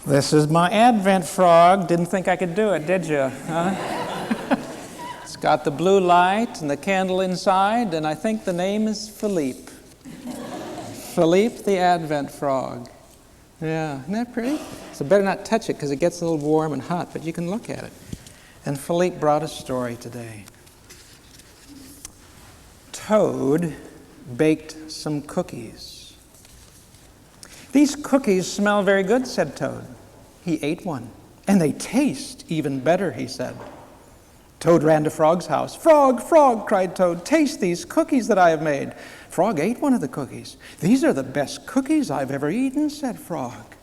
This is my Advent frog. Didn't think I could do it, did you? Huh? It's got the blue light and the candle inside, and I think the name is Philippe. Philippe the Advent frog. Yeah, isn't that pretty? So better not touch it because it gets a little warm and hot, but you can look at it. And Philippe brought a story today. Toad baked some cookies. "These cookies smell very good," said Toad. He ate one. "And they taste even better," he said. Toad ran to Frog's house. "Frog, Frog," cried Toad, "taste these cookies that I have made." Frog ate one of the cookies. "These are the best cookies I've ever eaten," said Frog.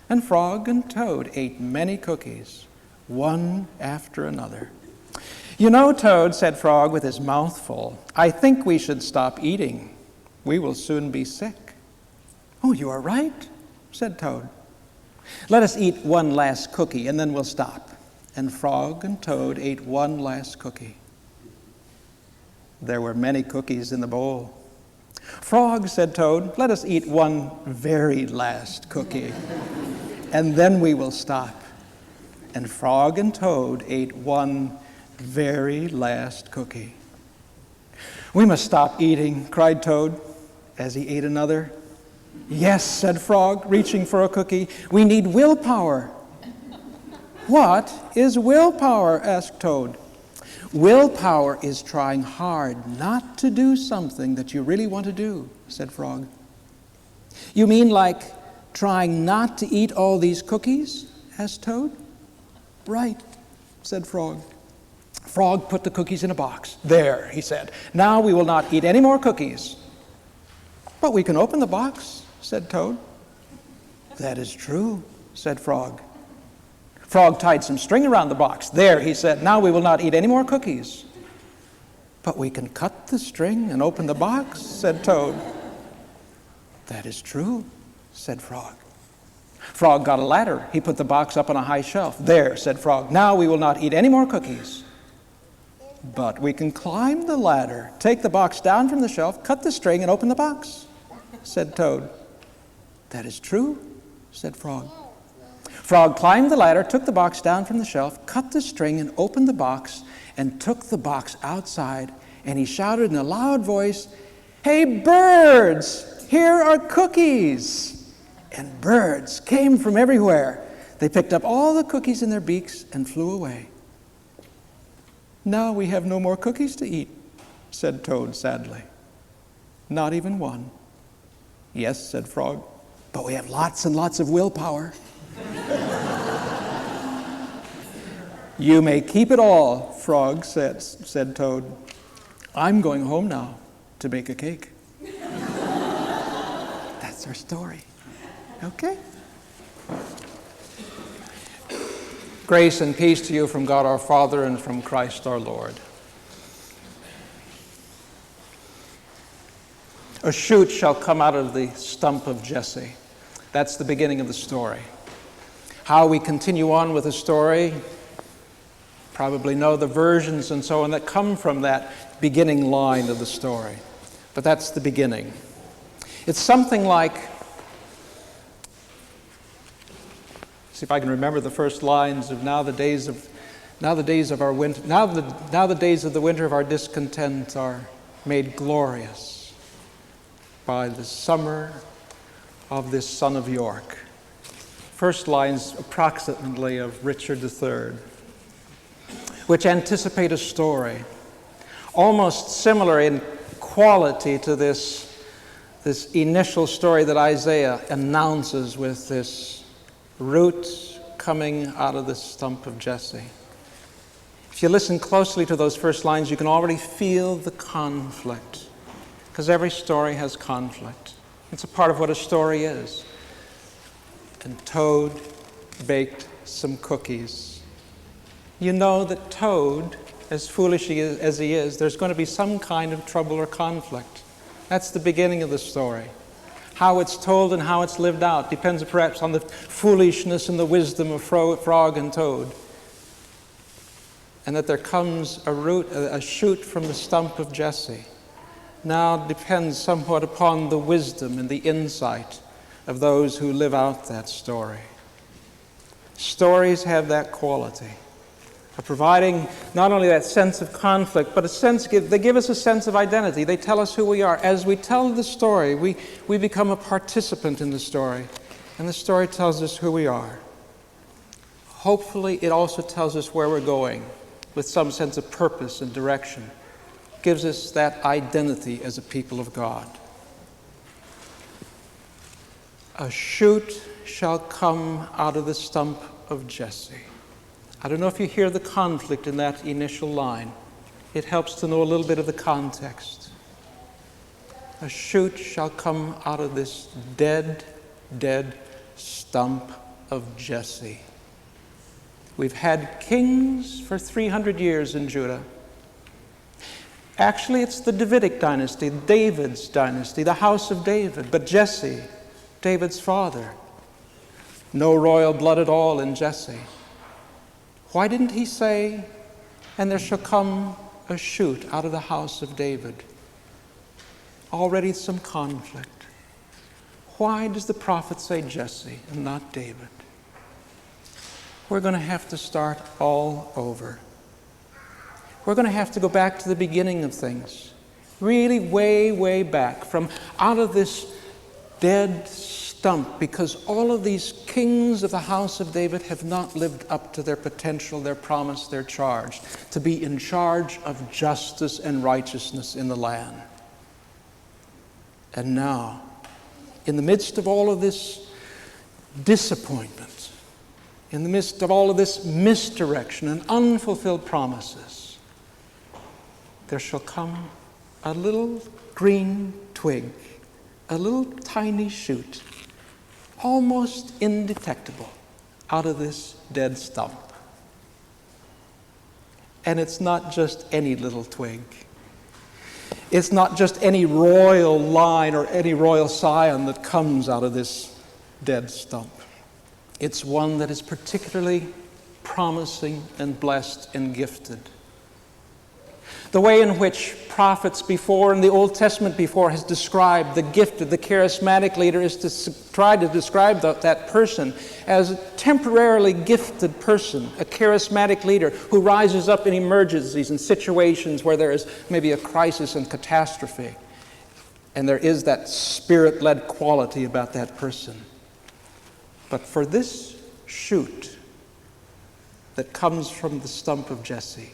And Frog and Toad ate many cookies, one after another. "You know, Toad," said Frog with his mouth full, "I think we should stop eating. We will soon be sick." "Oh, you are right," said Toad. "Let us eat one last cookie and then we'll stop." And Frog and Toad ate one last cookie. There were many cookies in the bowl. "Frog," said Toad, "let us eat one very last cookie and then we will stop." And Frog and Toad ate one very last cookie. "We must stop eating," cried Toad as he ate another. "Yes," said Frog, reaching for a cookie, "we need willpower." "What is willpower?" asked Toad. "Willpower is trying hard not to do something that you really want to do," said Frog. "You mean like trying not to eat all these cookies?" asked Toad. "Right," said Frog. Frog put the cookies in a box. "There," he said. "Now we will not eat any more cookies." "But we can open the box," said Toad. "That is true," said Frog. Frog tied some string around the box. "There," he said. "Now we will not eat any more cookies." "But we can cut the string and open the box," said Toad. "That is true," said Frog. Frog got a ladder. He put the box up on a high shelf. "There," said Frog. "Now we will not eat any more cookies." "But we can climb the ladder, take the box down from the shelf, cut the string, and open the box," said Toad. "That is true," said Frog. Frog climbed the ladder, took the box down from the shelf, cut the string, and opened the box, and took the box outside, and he shouted in a loud voice, "Hey, birds, here are cookies!" And birds came from everywhere. They picked up all the cookies in their beaks and flew away. "Now we have no more cookies to eat," said Toad sadly. "Not even one." "Yes," said Frog, "but we have lots and lots of willpower." "You may keep it all," Frog said Toad. "I'm going home now to bake a cake." That's our story. Okay? Grace and peace to you from God our Father and from Christ our Lord. "A shoot shall come out of the stump of Jesse." That's the beginning of the story. How we continue on with the story, probably know the versions and so on that come from that beginning line of the story. But that's the beginning. It's something like, see if I can remember the first lines of now the days of the winter of our discontent are made glorious by the summer of this son of York. First lines approximately of Richard III, which anticipate a story almost similar in quality to this initial story that Isaiah announces with this root coming out of the stump of Jesse. If you listen closely to those first lines, you can already feel the conflict, because every story has conflict. It's a part of what a story is. And Toad baked some cookies. You know that Toad, as foolish as he is, there's going to be some kind of trouble or conflict. That's the beginning of the story. How it's told and how it's lived out depends perhaps on the foolishness and the wisdom of Frog and Toad. And that there comes a shoot from the stump of Jesse now depends somewhat upon the wisdom and the insight of those who live out that story. Stories have that quality of providing not only that sense of conflict, but they give us a sense of identity. They tell us who we are. As we tell the story, we become a participant in the story, and the story tells us who we are. Hopefully, it also tells us where we're going with some sense of purpose and direction. It gives us that identity as a people of God. A shoot shall come out of the stump of Jesse. I don't know if you hear the conflict in that initial line. It helps to know a little bit of the context. A shoot shall come out of this dead stump of Jesse. We've had kings for 300 years in Judah. Actually, it's the Davidic dynasty, David's dynasty, the house of David. But Jesse, David's father, no royal blood at all in Jesse. Why didn't he say, and there shall come a shoot out of the house of David? Already some conflict. Why does the prophet say Jesse and not David? We're going to have to start all over. We're going to have to go back to the beginning of things. Really way back, from out of this dead stump, because all of these kings of the house of David have not lived up to their potential, their promise, their charge, to be in charge of justice and righteousness in the land. And now, in the midst of all of this disappointment, in the midst of all of this misdirection and unfulfilled promises, there shall come a little green twig, a little tiny shoot, almost indetectable, out of this dead stump. And it's not just any little twig. It's not just any royal line or any royal scion that comes out of this dead stump. It's one that is particularly promising and blessed and gifted. The way in which prophets before and the Old Testament before has described the gifted, the charismatic leader, is to try to describe that person as a temporarily gifted person, a charismatic leader who rises up in emergencies and situations where there is maybe a crisis and catastrophe. And there is that spirit-led quality about that person. But for this shoot that comes from the stump of Jesse,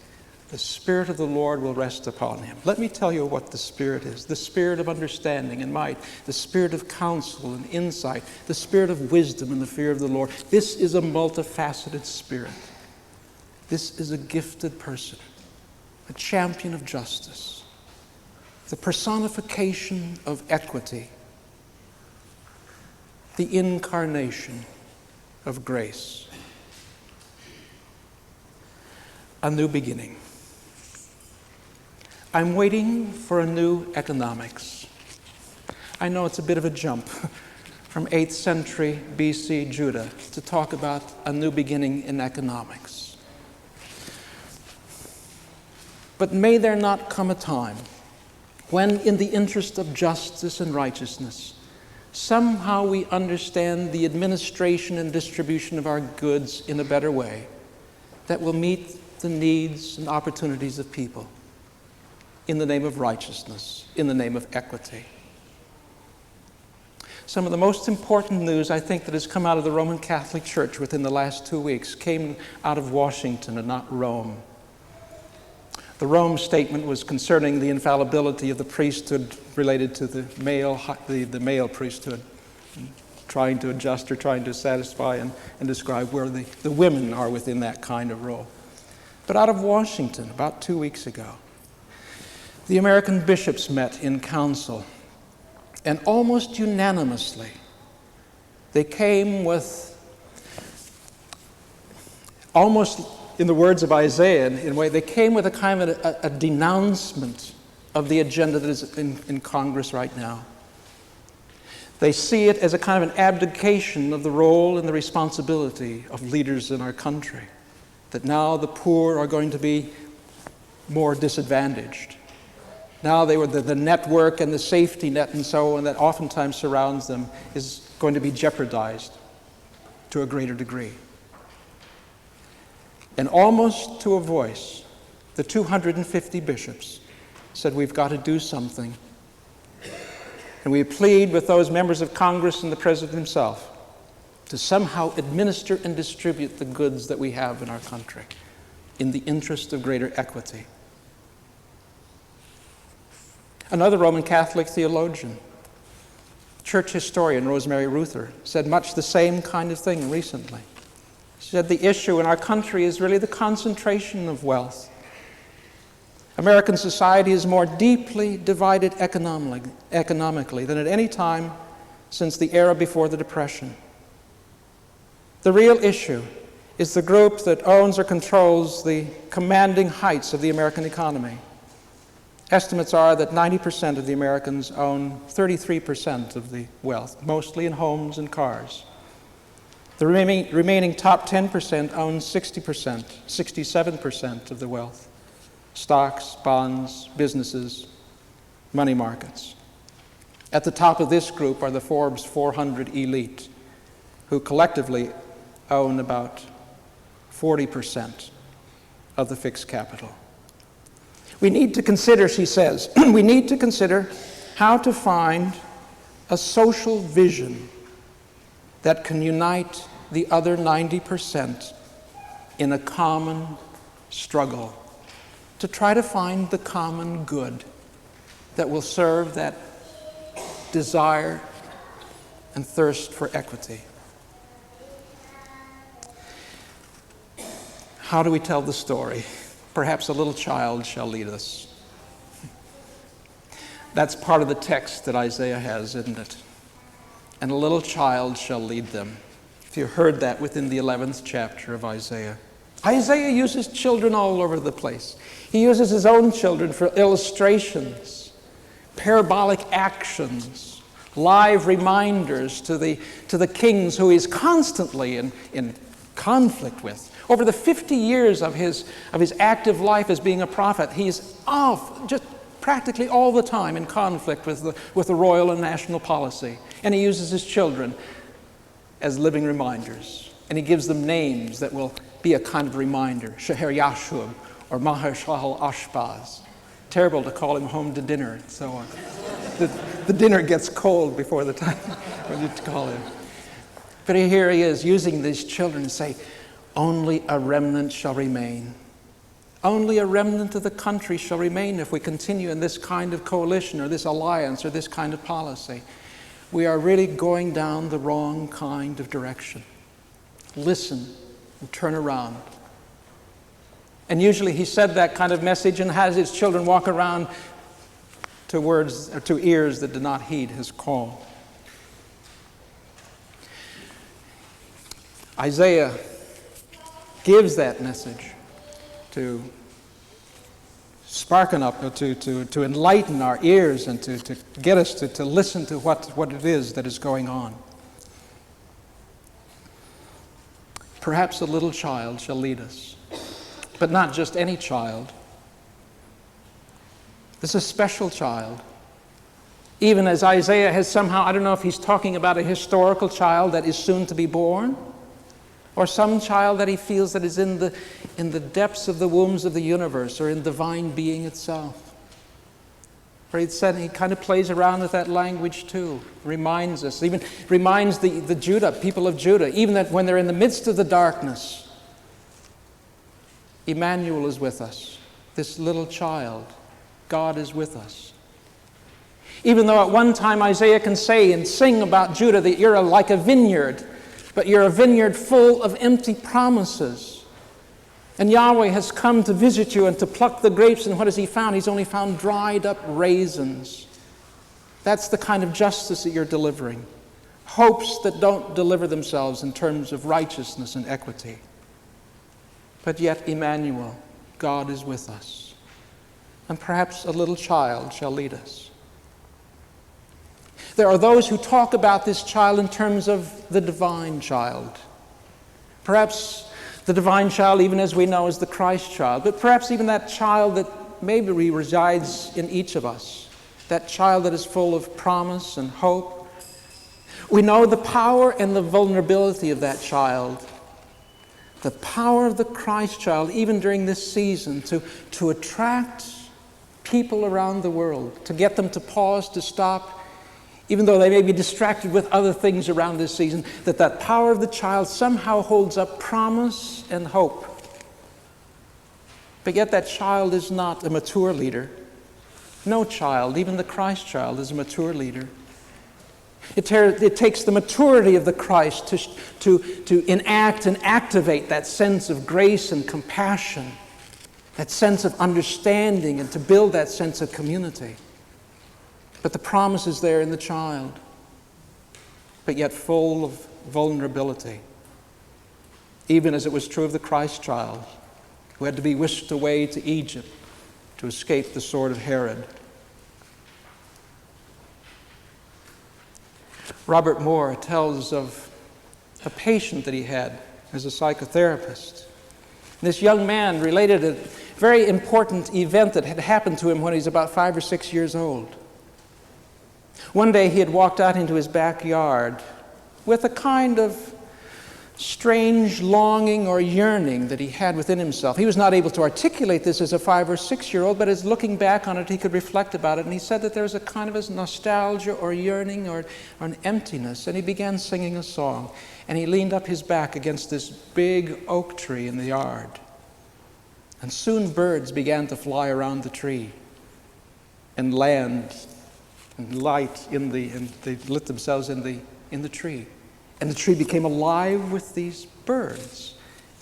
the Spirit of the Lord will rest upon him. Let me tell you what the Spirit is. The Spirit of understanding and might, the Spirit of counsel and insight, the Spirit of wisdom and the fear of the Lord. This is a multifaceted Spirit. This is a gifted person, a champion of justice, the personification of equity, the incarnation of grace. A new beginning. I'm waiting for a new economics. I know it's a bit of a jump from 8th century BC Judah to talk about a new beginning in economics. But may there not come a time when, in the interest of justice and righteousness, somehow we understand the administration and distribution of our goods in a better way that will meet the needs and opportunities of people in the name of righteousness, in the name of equity. Some of the most important news, I think, that has come out of the Roman Catholic Church within the last 2 weeks came out of Washington and not Rome. The Rome statement was concerning the infallibility of the priesthood related to the male priesthood, trying to adjust or trying to satisfy and describe where the women are within that kind of role. But out of Washington, about 2 weeks ago, the American bishops met in council, and almost unanimously, they came with, almost in the words of Isaiah, in a way, they came with a kind of a denouncement of the agenda that is in Congress right now. They see it as a kind of an abdication of the role and the responsibility of leaders in our country, that now the poor are going to be more disadvantaged. Now the network and the safety net and so on that oftentimes surrounds them is going to be jeopardized to a greater degree. And almost to a voice, the 250 bishops said, we've got to do something. And we plead with those members of Congress and the President himself to somehow administer and distribute the goods that we have in our country in the interest of greater equity. Another Roman Catholic theologian, church historian Rosemary Ruther, said much the same kind of thing recently. She said the issue in our country is really the concentration of wealth. American society is more deeply divided economically than at any time since the era before the Depression. The real issue is the group that owns or controls the commanding heights of the American economy. Estimates are that 90% of the Americans own 33% of the wealth, mostly in homes and cars. The remaining top 10% own 60%, 67% of the wealth. Stocks, bonds, businesses, money markets. At the top of this group are the Forbes 400 elite, who collectively own about 40% of the fixed capital. We need to consider, she says, we need to consider how to find a social vision that can unite the other 90% in a common struggle to try to find the common good that will serve that desire and thirst for equity. How do we tell the story? Perhaps a little child shall lead us. That's part of the text that Isaiah has, isn't it? And a little child shall lead them. If you heard that within the 11th chapter of Isaiah. Isaiah uses children all over the place. He uses his own children for illustrations, parabolic actions, live reminders to the kings who he's constantly in conflict with. Over the 50 years of his active life as being a prophet, he's just practically all the time in conflict with the royal and national policy. And he uses his children as living reminders. And he gives them names that will be a kind of reminder. Sheher Yashub or Maher-Shahal Ashbaz. Terrible to call him home to dinner and so on. The dinner gets cold before the time when you call him. But here he is using these children to say, only a remnant shall remain. Only a remnant of the country shall remain if we continue in this kind of coalition or this alliance or this kind of policy. We are really going down the wrong kind of direction. Listen and turn around. And usually he said that kind of message and has his children walk around to ears that did not heed his call. Isaiah gives that message to sparken up, to enlighten our ears and to get us to listen to what it is that is going on. Perhaps a little child shall lead us, but not just any child. This is a special child. Even as Isaiah has somehow, I don't know if he's talking about a historical child that is soon to be born, or some child that he feels that is in the depths of the wombs of the universe or in divine being itself. Or he said he kind of plays around with that language too, reminds us, even reminds the people of Judah, even that when they're in the midst of the darkness, Emmanuel is with us. This little child, God is with us. Even though at one time Isaiah can say and sing about Judah that you're like a vineyard, but you're a vineyard full of empty promises. And Yahweh has come to visit you and to pluck the grapes, and what has he found? He's only found dried up raisins. That's the kind of justice that you're delivering. Hopes that don't deliver themselves in terms of righteousness and equity. But yet, Emmanuel, God is with us. And perhaps a little child shall lead us. There are those who talk about this child in terms of the divine child. Perhaps the divine child, even as we know, is the Christ child, but perhaps even that child that maybe resides in each of us, that child that is full of promise and hope. We know the power and the vulnerability of that child, the power of the Christ child, even during this season, to attract people around the world, to get them to pause, to stop, even though they may be distracted with other things around this season, that power of the child somehow holds up promise and hope. But yet that child is not a mature leader. No child, even the Christ child, is a mature leader. It takes the maturity of the Christ to enact and activate that sense of grace and compassion, that sense of understanding, and to build that sense of community. But the promise is there in the child, but yet full of vulnerability, even as it was true of the Christ child, who had to be whisked away to Egypt to escape the sword of Herod. Robert Moore tells of a patient that he had as a psychotherapist. This young man related a very important event that had happened to him when he was about 5 or 6 years old. One day he had walked out into his backyard with a kind of strange longing or yearning that he had within himself. He was not able to articulate this as a 5 or 6-year-old, but as looking back on it, he could reflect about it. And he said that there was a kind of a nostalgia or yearning or an emptiness. And he began singing a song. And he leaned up his back against this big oak tree in the yard. And soon birds began to fly around the tree and land and light and they lit themselves in the tree. And the tree became alive with these birds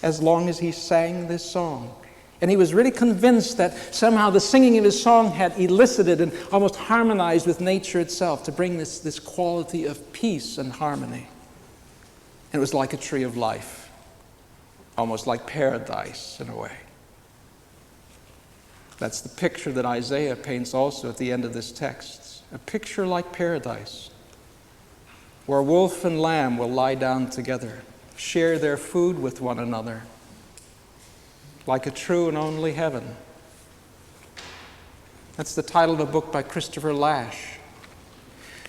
as long as he sang this song. And he was really convinced that somehow the singing of his song had elicited and almost harmonized with nature itself to bring this quality of peace and harmony. And it was like a tree of life, almost like paradise in a way. That's the picture that Isaiah paints also at the end of this text. A picture like paradise, where wolf and lamb will lie down together, share their food with one another, like a true and only heaven. That's the title of a book by Christopher Lasch.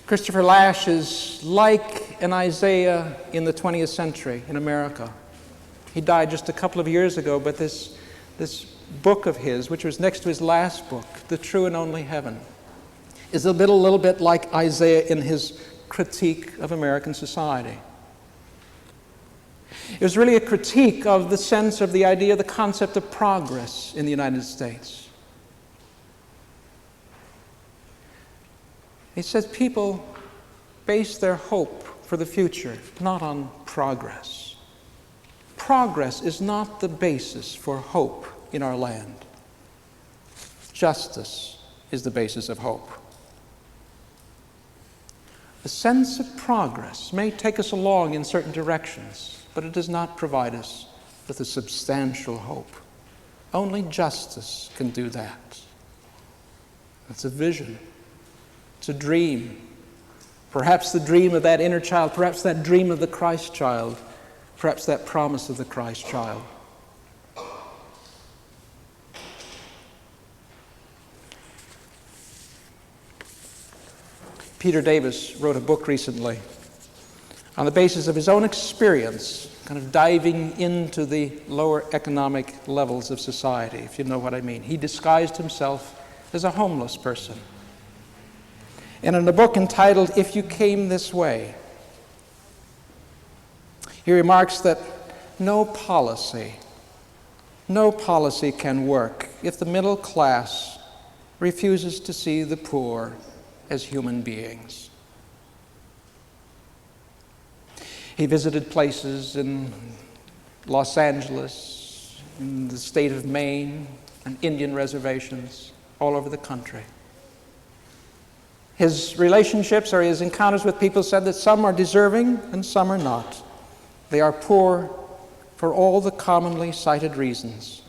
Christopher Lasch is like an Isaiah in the 20th century in America. He died just a couple of years ago, but this book of his, which was next to his last book, The True and Only Heaven, is a little bit like Isaiah in his critique of American society. It was really a critique of the sense of the idea, the concept of progress in the United States. He says people base their hope for the future not on progress. Progress is not the basis for hope in our land. Justice is the basis of hope. A sense of progress may take us along in certain directions, but it does not provide us with a substantial hope. Only justice can do that. It's a vision. It's a dream. Perhaps the dream of that inner child, perhaps that dream of the Christ child, perhaps that promise of the Christ child. Peter Davis wrote a book recently on the basis of his own experience, kind of diving into the lower economic levels of society, if you know what I mean. He disguised himself as a homeless person. And in a book entitled, If You Came This Way, he remarks that no policy can work if the middle class refuses to see the poor as human beings. He visited places in Los Angeles, in the state of Maine, and Indian reservations all over the country. His relationships or his encounters with people said that some are deserving and some are not. They are poor for all the commonly cited reasons.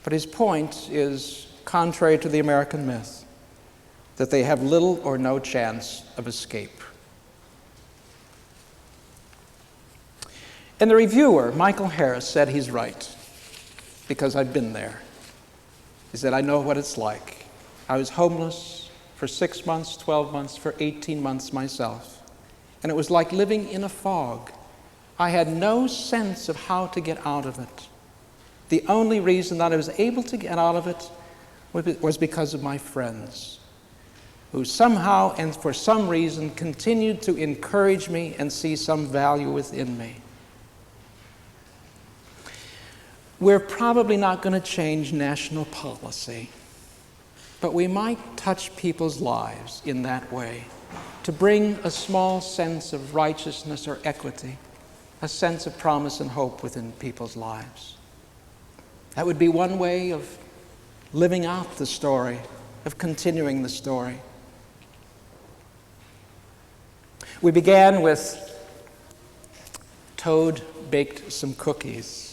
But his point is contrary to the American myth, that they have little or no chance of escape. And the reviewer, Michael Harris, said he's right, because I've been there. He said, I know what it's like. I was homeless for 6 months, 12 months, for 18 months myself. And it was like living in a fog. I had no sense of how to get out of it. The only reason that I was able to get out of it was because of my friends, who somehow and for some reason continued to encourage me and see some value within me. We're probably not going to change national policy, but we might touch people's lives in that way to bring a small sense of righteousness or equity, a sense of promise and hope within people's lives. That would be one way of living out the story, of continuing the story. We began with Toad baked some cookies.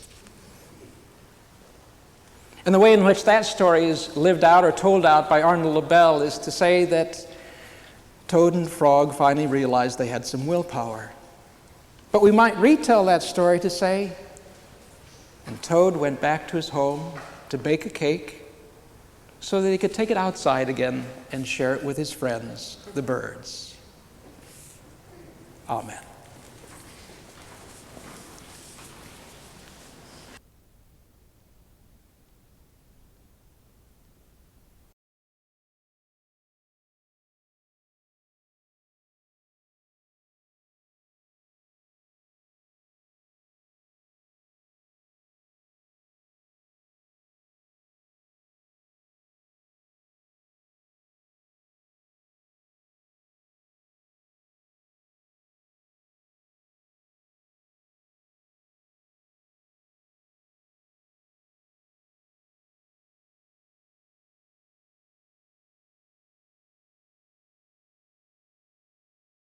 And the way in which that story is lived out or told out by Arnold LaBelle is to say that Toad and Frog finally realized they had some willpower. But we might retell that story to say, and Toad went back to his home to bake a cake so that he could take it outside again and share it with his friends, the birds. Amen.